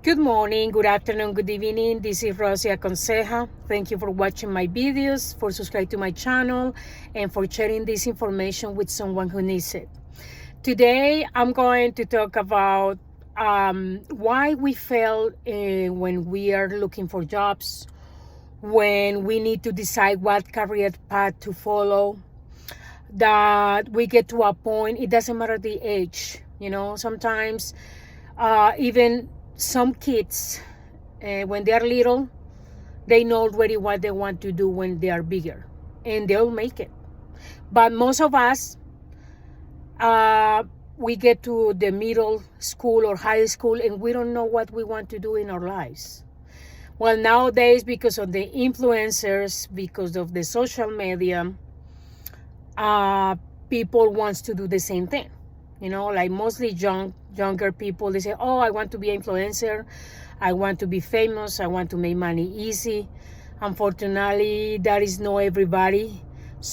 Good morning, good afternoon, good evening. This is Rosie Aconseja. Thank you for watching my videos, for subscribing to my channel, and for sharing this information with someone who needs it. Today, I'm going to talk about why we fail when we are looking for jobs, when we need to decide what career path to follow, that we get to a point, it doesn't matter the age. Sometimes even some kids, when they are little, they know already what they want to do when they are bigger, and they'll make it. But most of us, we get to the middle school or high school, and we don't know what we want to do in our lives. Well, nowadays, because of the influencers, because of the social media, people wants to do the same thing. Like mostly younger people, they say, oh, I want to be an influencer, I want to be famous, I want to make money easy. Unfortunately, that is not everybody.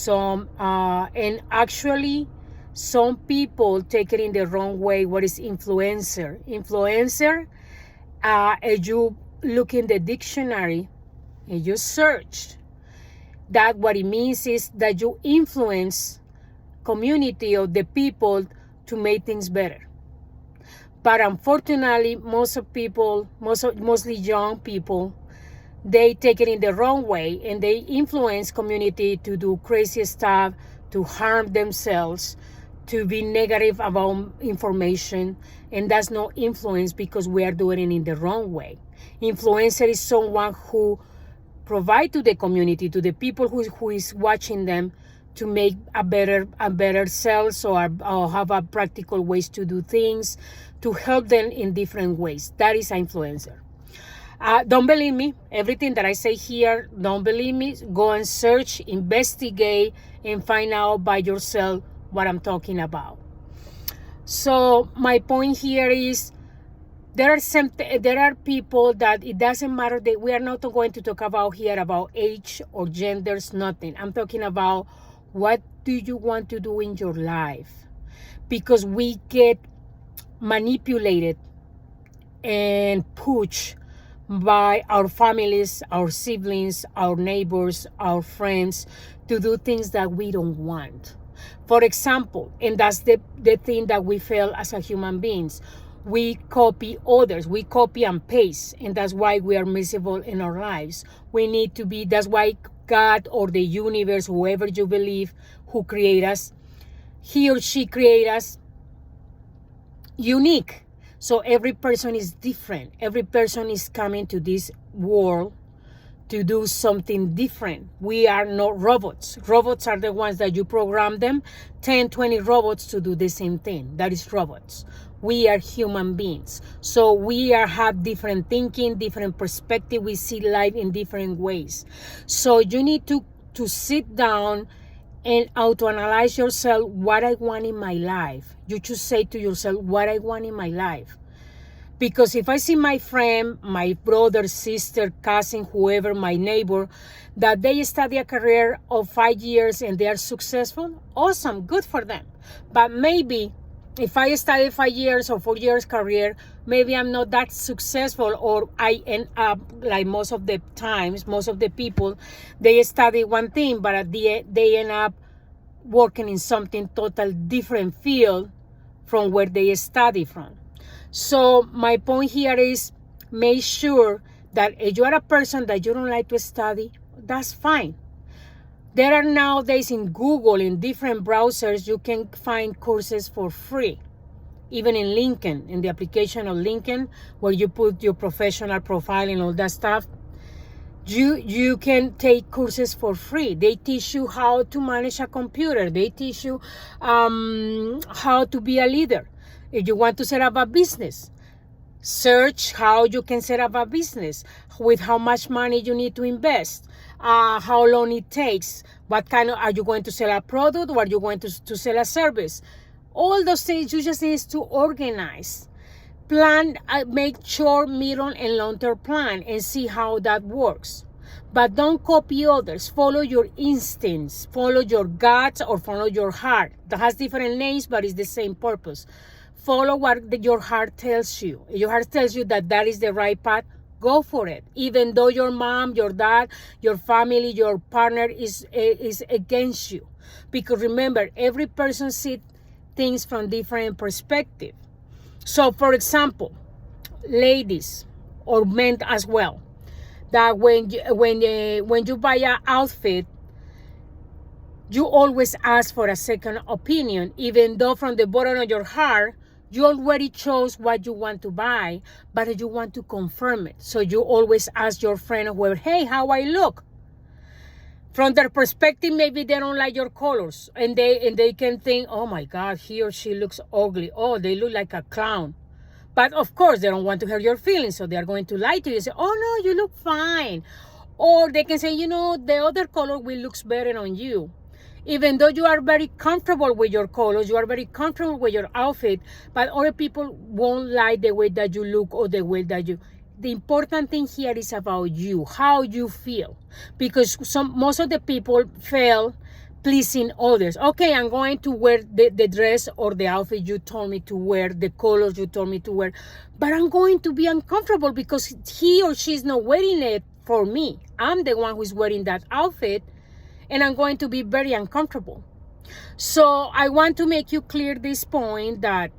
And actually, some people take it in the wrong way. What is influencer? Influencer, if you look in the dictionary and you search, that what it means is that you influence community of the people to make things better. But unfortunately, mostly young people, they take it in the wrong way, and they influence community to do crazy stuff, to harm themselves, to be negative about information, and that's not influence because we are doing it in the wrong way. Influencer is someone who provide to the community, to the people who is watching them, to make a better sales or have a practical ways to do things, to help them in different ways. That is an influencer. Don't believe me. Everything that I say here, don't believe me. Go and search, investigate, and find out by yourself what I'm talking about. So my point here is, there are people that it doesn't matter that we are not going to talk about here about age or genders, nothing. I'm talking about what do you want to do in your life, because we get manipulated and pushed by our families, our siblings, our neighbors, our friends to do things that we don't want. For example, and that's the thing that we fail as a human beings. We copy others, we copy and paste, and that's why we are miserable in our lives. We need to be, that's why God or the universe, whoever you believe, who create us, he or she create us unique. So every person is different. Every person is coming to this world to do something different. We are not robots. Robots are the ones that you program them, 10, 20 robots to do the same thing. That is robots. We are human beings. So we have different thinking, different perspective. We see life in different ways. So you need to sit down and auto-analyze yourself, what I want in my life. You should say to yourself, what I want in my life. Because if I see my friend, my brother, sister, cousin, whoever, my neighbor, that they study a career of 5 years and they are successful, awesome, good for them. But maybe if I study 5 years or 4 years career, maybe I'm not that successful, or I end up like most of the times, most of the people, they study one thing, but at the end, they end up working in something total different field from where they study from. So my point here is, make sure that if you are a person that you don't like to study, that's fine. There are nowadays in Google, in different browsers, you can find courses for free. Even in LinkedIn, in the application of LinkedIn, where you put your professional profile and all that stuff, you can take courses for free. They teach you how to manage a computer. They teach you how to be a leader. If you want to set up a business, search how you can set up a business, with how much money you need to invest, how long it takes, what kind of, are you going to sell a product, or are you going to sell a service? All those things you just need to organize. Plan, make short, middle, and long-term plan, and see how that works. But don't copy others. Follow your instincts, follow your gut, or follow your heart. That has different names, but it's the same purpose. follow what your heart tells you. If your heart tells you that that is the right path, go for it. Even though your mom, your dad, your family, your partner is against you. Because remember, every person sees things from different perspective. So for example, ladies or men as well, that when you buy an outfit, you always ask for a second opinion, even though from the bottom of your heart you already chose what you want to buy, but you want to confirm it. So you always ask your friend, well, hey, how I look? From their perspective, maybe they don't like your colors, and they can think, oh my God, he or she looks ugly. Oh, they look like a clown. But of course, they don't want to hurt your feelings, so they are going to lie to you and say, oh no, you look fine. Or they can say, you know, the other color will look better on you. Even though you are very comfortable with your colors, you are very comfortable with your outfit, but other people won't like the way that you look or the way that you... The important thing here is about you, how you feel. Because most of the people fail pleasing others. Okay, I'm going to wear the dress or the outfit you told me to wear, the colors you told me to wear, but I'm going to be uncomfortable because he or she is not wearing it for me. I'm the one who's wearing that outfit, and I'm going to be very uncomfortable. So I want to make you clear this point that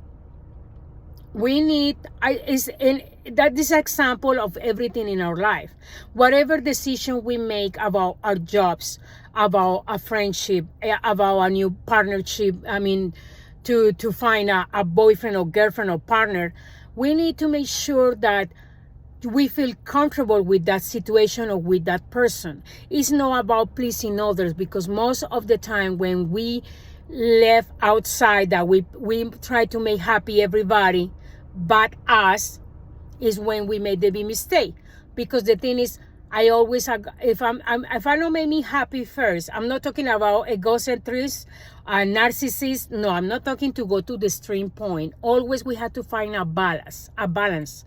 we need, that is an example of everything in our life. Whatever decision we make about our jobs, about a friendship, about a new partnership, I mean, to find a boyfriend or girlfriend or partner, we need to make sure that we feel comfortable with that situation or with that person. It's not about pleasing others, because most of the time when we left outside that we try to make happy everybody but us, is when we made the big mistake. Because the thing is, I always, if I don't make me happy first, I'm not talking about egocentrism, narcissist. No, I'm not talking to go to the extreme point. Always we have to find a balance.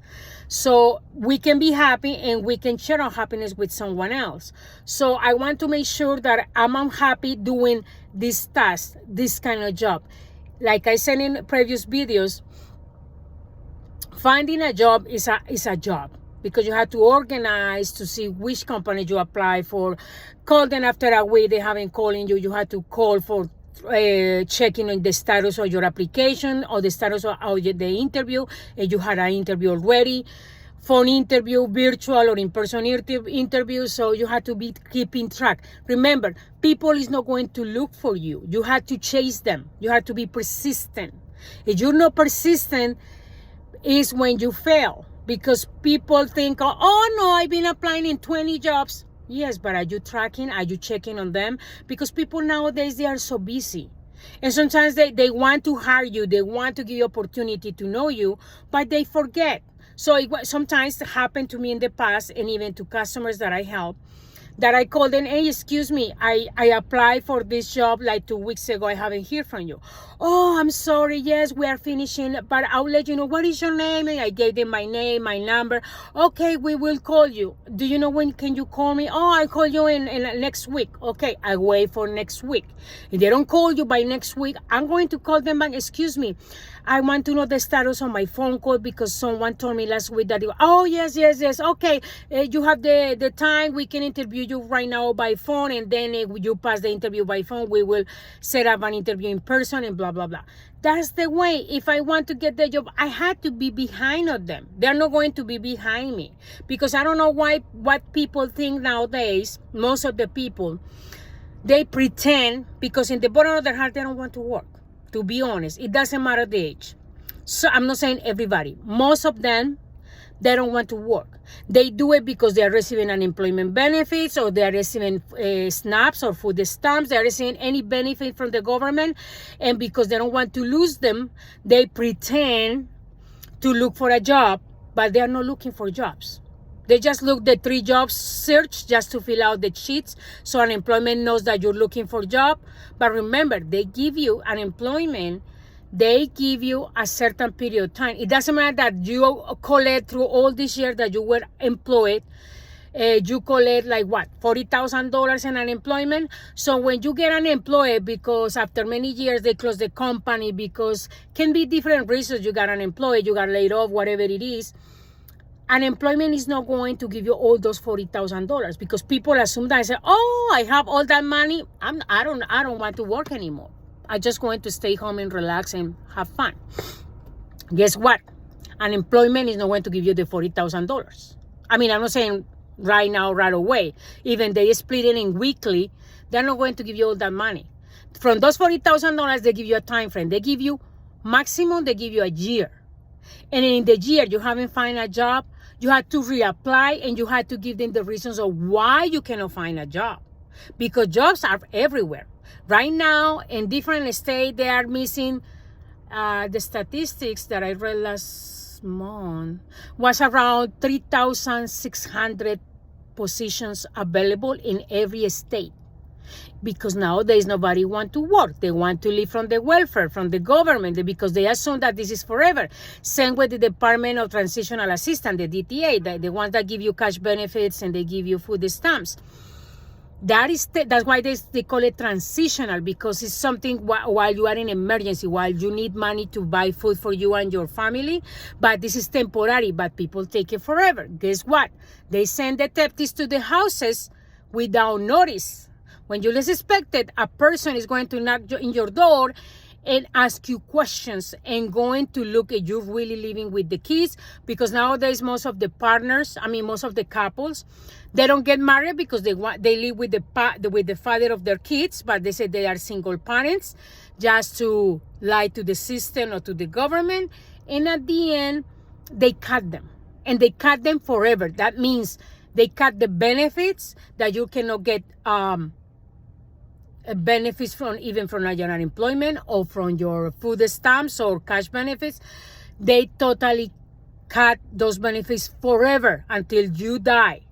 So we can be happy and we can share our happiness with someone else. So I want to make sure that I'm unhappy doing this task, this kind of job. Like I said in previous videos, finding a job is a job, because you have to organize to see which company you apply for. Call them after a week, they haven't calling you. You have to call for checking on the status of your application or the status of the interview, and you had an interview already. Phone interview, virtual or in-person interview, so you have to be keeping track. Remember, people is not going to look for you. You have to chase them. You have to be persistent. If you're not persistent, is when you fail, because people think, oh no, I've been applying in 20 jobs. Yes, but are you tracking? Are you checking on them? Because people nowadays, they are so busy. And sometimes they want to hire you. They want to give you opportunity to know you, but they forget. So it sometimes happened to me in the past, and even to customers that I help, that I called them, hey, excuse me, I applied for this job like 2 weeks ago. I haven't heard from you. Oh, I'm sorry. Yes, we are finishing, but I'll let you know. What is your name? And I gave them my name, my number. Okay, we will call you. Do you know when can you call me? Oh, I'll call you in next week. Okay, I wait for next week. If they don't call you by next week, I'm going to call them back. Excuse me, I want to know the status on my phone call, because someone told me last week that oh, yes. Okay, you have the time. We can interview you right now by phone, and then you pass the interview by phone, we will set up an interview in person, and blah blah blah. That's the way. If I want to get the job, I had to be behind of them. They're not going to be behind me, because I don't know what people think nowadays. Most of the people, they pretend, because in the bottom of their heart they don't want to work. To be honest, it doesn't matter the age. So I'm not saying everybody. Most of them, they don't want to work. They do it because they are receiving unemployment benefits, or they are receiving SNAPs or food stamps. They are receiving any benefit from the government. And because they don't want to lose them, they pretend to look for a job, but they are not looking for jobs. They just look the 3 jobs search just to fill out the sheets, so unemployment knows that you're looking for a job. But remember, they give you unemployment. They give you a certain period of time. It doesn't matter that you collect through all this year that you were employed, you collect like what, $40,000 in unemployment. So when you get unemployed, because after many years they close the company, because can be different reasons, you got unemployed, you got laid off, whatever it is, unemployment is not going to give you all those $40,000, because people assume that and say, oh, I have all that money, I don't want to work anymore. I'm just going to stay home and relax and have fun. Guess what? Unemployment is not going to give you the $40,000. I mean, I'm not saying right now, right away. Even they split it in weekly, they're not going to give you all that money. From those $40,000, they give you a time frame. They give you maximum, they give you a year. And in the year you haven't found a job, you have to reapply, and you have to give them the reasons of why you cannot find a job. Because jobs are everywhere. Right now, in different states, they are missing, the statistics that I read last month was around 3,600 positions available in every state. Because nowadays nobody want to work. They want to live from the welfare, from the government, because they assume that this is forever. Same with the Department of Transitional Assistance, the DTA, the ones that give you cash benefits and they give you food stamps. That's why they call it transitional, because it's something while you are in emergency, while you need money to buy food for you and your family. But this is temporary, but people take it forever. Guess what? They send detectives to the houses without notice. When you least expect it, a person is going to knock in your door and ask you questions and going to look at you really living with the kids. Because nowadays most of the couples, they don't get married because they live with the father of their kids, but they say they are single parents just to lie to the system or to the government. And at the end, they cut them, and they cut them forever. That means they cut the benefits that you cannot get, benefits from your unemployment or from your food stamps or cash benefits. They totally cut those benefits forever until you die.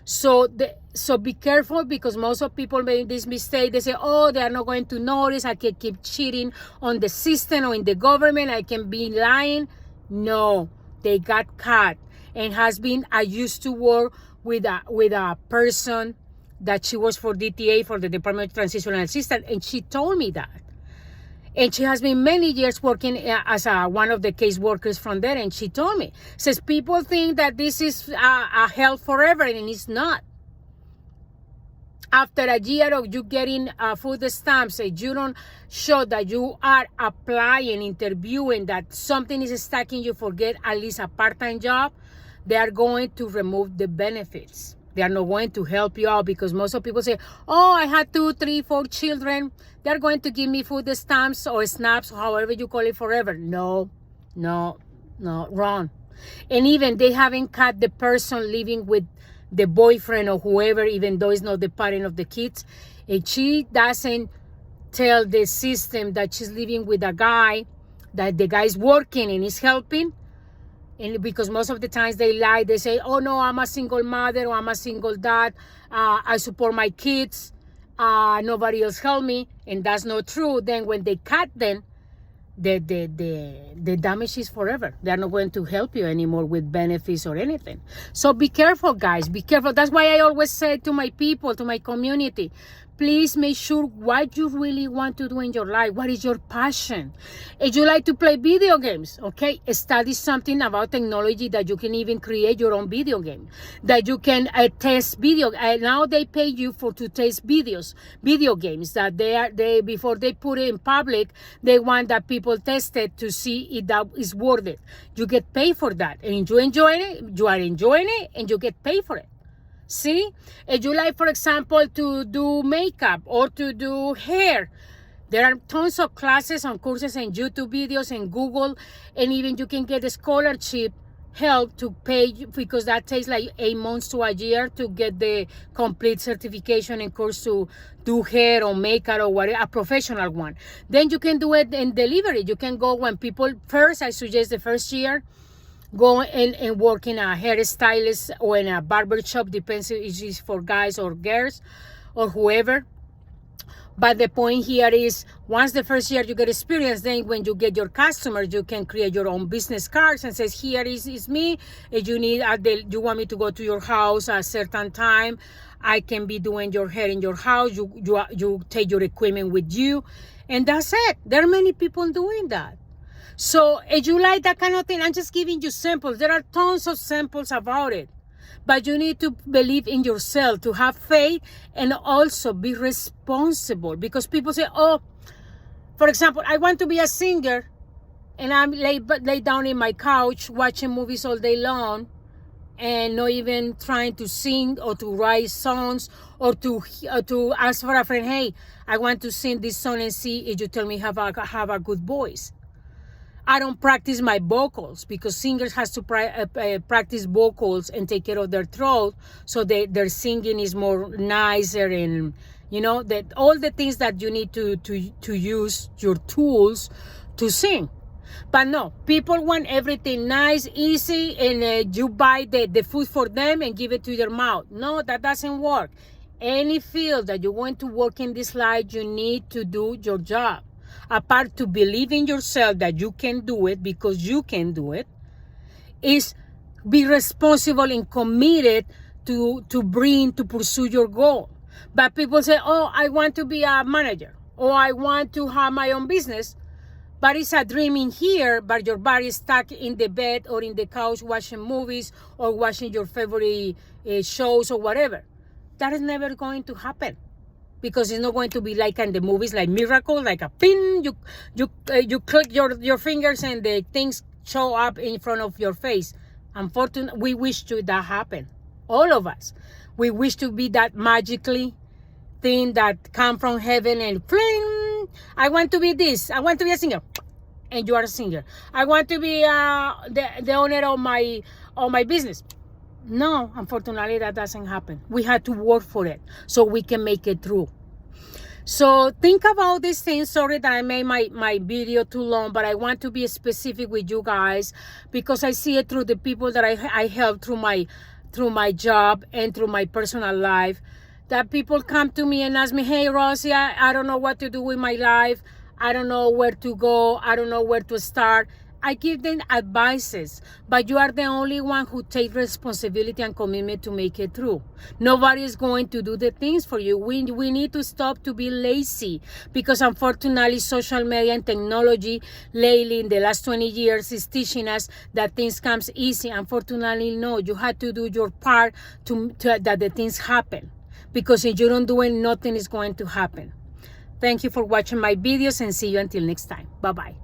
So be careful, because most of people make this mistake. They say, oh, they are not going to notice. I can keep cheating on the system or in the government. I can be lying. No, they got cut. And I used to work with a person that she was for DTA, for the Department of Transitional Assistance, and she told me that. And she has been many years working as one of the case workers from there, and she told me, says people think that this is a hell forever, and it's not. After a year of you getting food stamps, if you don't show that you are applying, interviewing, that something is stacking you for get at least a part-time job, they are going to remove the benefits. They are not going to help you out, because most of people say, oh, I had 2, 3, 4 children. They're going to give me food stamps or snaps, or however you call it, forever. No, wrong. And even they haven't cut the person living with the boyfriend or whoever, even though it's not the parent of the kids. If she doesn't tell the system that she's living with a guy, that the guy's working and is helping, and because most of the times they lie, they say, oh no, I'm a single mother, or I'm a single dad, I support my kids, nobody else help me, and that's not true. Then when they cut them, the damage is forever. They're not going to help you anymore with benefits or anything. So be careful, guys, be careful. That's why I always say to my people, to my community, please make sure what you really want to do in your life. What is your passion? If you like to play video games, okay, study something about technology that you can even create your own video game, that you can test video. Now they pay you to test video games that they before they put it in public, they want that people test it to see if that is worth it. You get paid for that, and you enjoy it. You are enjoying it, and you get paid for it. See, if you like, for example, to do makeup or to do hair, there are tons of classes and courses and YouTube videos and Google, and even you can get a scholarship help to pay, because that takes like 8 months to a year to get the complete certification and course to do hair or makeup or whatever, a professional one. Then you can do it in delivery. You can go when people first, I suggest the first year, go and work in a hairstylist or in a barber shop, depends if it's for guys or girls or whoever. But the point here is, once the first year you get experience, then when you get your customers, you can create your own business cards and says, here is me. If you need, you want me to go to your house at a certain time, I can be doing your hair in your house. You take your equipment with you, and that's it. There are many people doing that. So if you like that kind of thing, I'm just giving you samples. There are tons of samples about it. But you need to believe in yourself, to have faith, and also be responsible. Because people say, oh, for example, I want to be a singer, and I'm lay down in my couch watching movies all day long, and not even trying to sing or to write songs or to ask for a friend, hey, I want to sing this song and see if you tell me have a good voice. I don't practice my vocals because singers has to practice vocals and take care of their throat, so their singing is more nicer, and you know that all the things that you need to use your tools to sing. But no, people want everything nice, easy, and you buy the food for them and give it to their mouth. No, that doesn't work. Any field that you want to work in this life, you need to do your job. Apart to believe in yourself that you can do it, because you can do it, is be responsible and committed to pursue your goal. But people say, oh, I want to be a manager, or I want to have my own business, but it's a dream in here, but your body is stuck in the bed or in the couch watching movies or watching your favorite shows or whatever. That is never going to happen. Because it's not going to be like in the movies, like miracle, like a pin. You click your fingers and the things show up in front of your face. Unfortunately, we wish to that happen. All of us, we wish to be that magically thing that come from heaven and fling. I want to be this. I want to be a singer, and you are a singer. I want to be the owner of my business. No, unfortunately, that doesn't happen. We had to work for it so we can make it through. So think about these things. Sorry that I made my video too long, but I want to be specific with you guys because I see it through the people that I help through my job and through my personal life. That people come to me and ask me, hey, Rosie, I don't know what to do with my life. I don't know where to go. I don't know where to start. I give them advices, but you are the only one who takes responsibility and commitment to make it through. Nobody is going to do the things for you. We need to stop to be lazy, because unfortunately social media and technology lately in the last 20 years is teaching us that things comes easy. Unfortunately, no, you have to do your part to that the things happen, because if you don't do it, nothing is going to happen. Thank you for watching my videos, and see you until next time. Bye-bye.